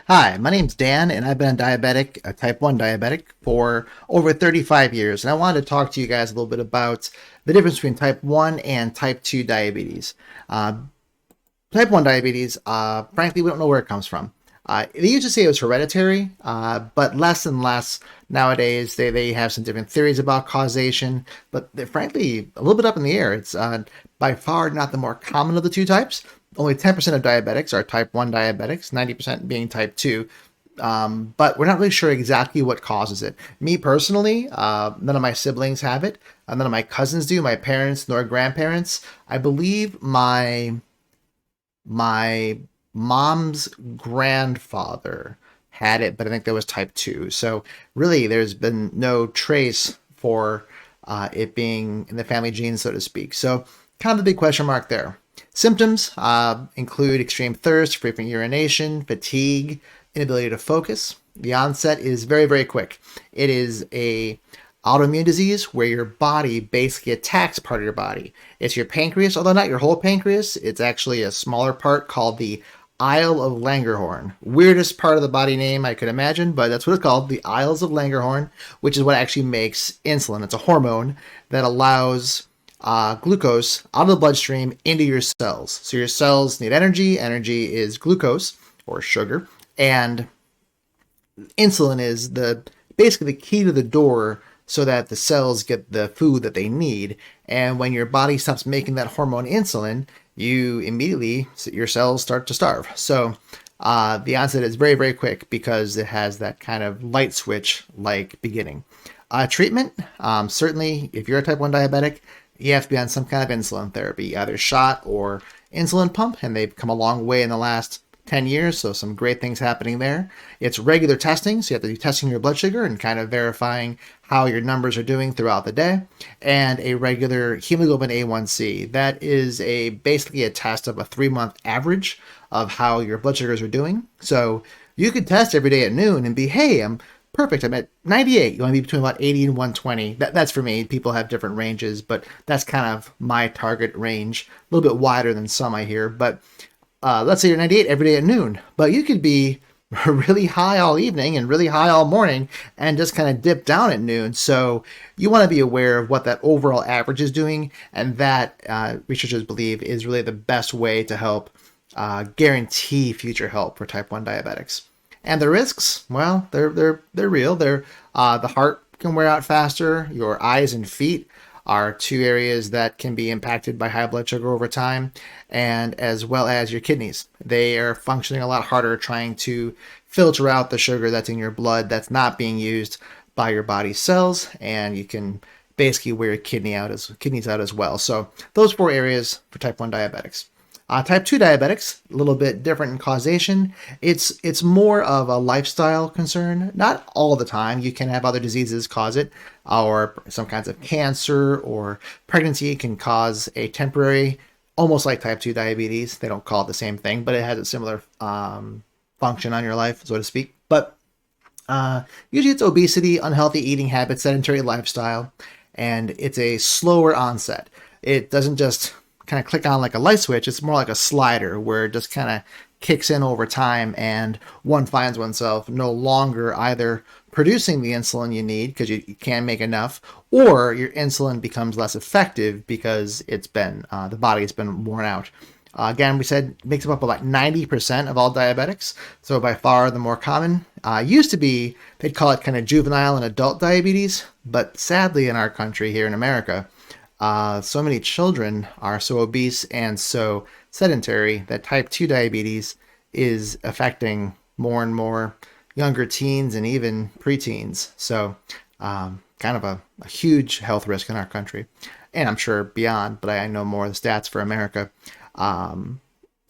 Hi, my name's Dan, and I've been a type 1 diabetic, for over 35 years. And I wanted to talk to you guys a little bit about the difference between type 1 and type 2 diabetes. Uh, Type 1 diabetes, frankly, we don't know where it comes from. They used to say it was hereditary, but less and less nowadays. They have some different theories about causation, but they're frankly a little bit up in the air. It's by far not the more common of the two types. Only 10% of diabetics are type 1 diabetics, 90% being type 2. But we're not really sure exactly what causes it. Me personally, none of my siblings have it. None of my cousins do, my parents nor grandparents. I believe my mom's grandfather had it, but I think that was type 2. So really, there's been no trace for it being in the family gene, so to speak. So kind of a big question mark there. Symptoms include extreme thirst, frequent urination, fatigue, inability to focus. The onset is very, very quick. It is a autoimmune disease where your body basically attacks part of your body. It's your pancreas, although not your whole pancreas. It's actually a smaller part called the Isle of Langerhorn. Weirdest part of the body name I could imagine, but that's what it's called, the Isles of Langerhorn, which is what actually makes insulin. It's a hormone that allows glucose out of the bloodstream into your cells. So your cells need energy. Energy is glucose or sugar, and insulin is the basically the key to the door so that the cells get the food that they need. And when your body stops making that hormone insulin, you immediately, your cells start to starve. So the onset is very, very quick because it has that kind of light switch like beginning. Treatment, certainly if you're a type 1 diabetic, you have to be on some kind of insulin therapy, either shot or insulin pump, and they've come a long way in the last 10 years, so some great things happening there. It's regular testing, so you have to be testing your blood sugar and kind of verifying how your numbers are doing throughout the day, and a regular hemoglobin A1C. That is basically a test of a 3-month average of how your blood sugars are doing. So you could test every day at noon and be, hey, I'm perfect, I'm at 98. You want to be between about 80 and 120. That's for me. People have different ranges, but that's kind of my target range. A little bit wider than some I hear, but let's say you're 98 every day at noon, but you could be really high all evening and really high all morning and just kind of dip down at noon. So you want to be aware of what that overall average is doing, and that researchers believe is really the best way to help guarantee future help for type 1 diabetics. And the risks, well, they're real. The heart can wear out faster. Your eyes and feet are two areas that can be impacted by high blood sugar over time, and as well as your kidneys. They are functioning a lot harder trying to filter out the sugar that's in your blood that's not being used by your body's cells, and you can basically wear your kidneys out as well. So those 4 areas for type 1 diabetics. Type 2 diabetics, a little bit different in causation. It's more of a lifestyle concern. Not all the time. You can have other diseases cause it, or some kinds of cancer, or pregnancy can cause a temporary, almost like type 2 diabetes. They don't call it the same thing, but it has a similar function on your life, so to speak. But usually it's obesity, unhealthy eating habits, sedentary lifestyle, and it's a slower onset. It doesn't just kind of click on like a light switch. It's more like a slider where it just kind of kicks in over time, and one finds oneself no longer either producing the insulin you need because you can't make enough, or your insulin becomes less effective because it's been the body has been worn out. Again, we said it makes up about 90% of all diabetics, so by far the more common. Used to be, they'd call it kind of juvenile and adult diabetes, but sadly in our country here in America, so many children are so obese and so sedentary that type 2 diabetes is affecting more and more younger teens and even preteens. So kind of a huge health risk in our country, and I'm sure beyond, but I know more of the stats for America.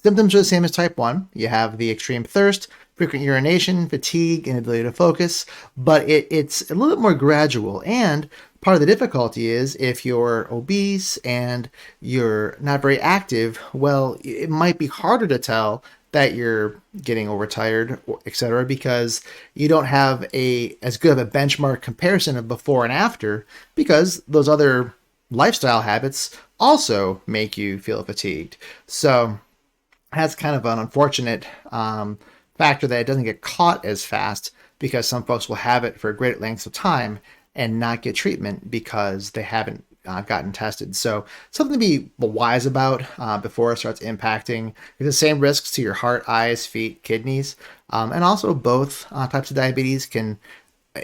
Symptoms are the same as type 1. You have the extreme thirst, frequent urination, fatigue, inability to focus, but it's a little bit more gradual. And part of the difficulty is if you're obese and you're not very active, well, it might be harder to tell that you're getting overtired, etc., because you don't have as good of a benchmark comparison of before and after, because those other lifestyle habits also make you feel fatigued. So that's kind of an unfortunate factor that it doesn't get caught as fast, because some folks will have it for great lengths of time and not get treatment because they haven't gotten tested. So something to be wise about before it starts impacting the same risks to your heart, eyes, feet, kidneys, and also both types of diabetes can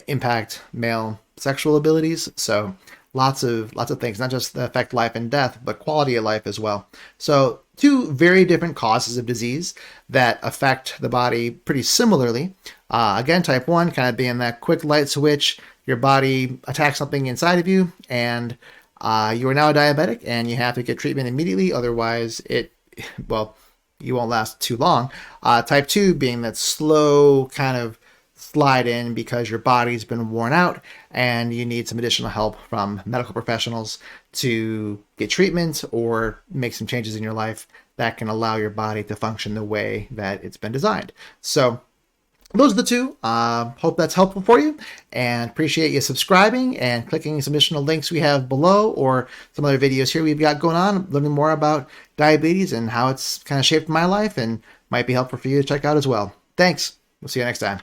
impact male sexual abilities. So lots of things, not just affect life and death, but quality of life as well. So two very different causes of disease that affect the body pretty similarly. Again, type 1 kind of being that quick light switch, your body attacks something inside of you, and you are now a diabetic and you have to get treatment immediately. Otherwise, well, you won't last too long. Type 2 being that slow kind of slide in because your body's been worn out and you need some additional help from medical professionals to get treatment or make some changes in your life that can allow your body to function the way that it's been designed. So those are the two. Hope that's helpful for you, and appreciate you subscribing and clicking some additional links we have below, or some other videos here we've got going on, learning more about diabetes and how it's kind of shaped my life and might be helpful for you to check out as well. Thanks. We'll see you next time.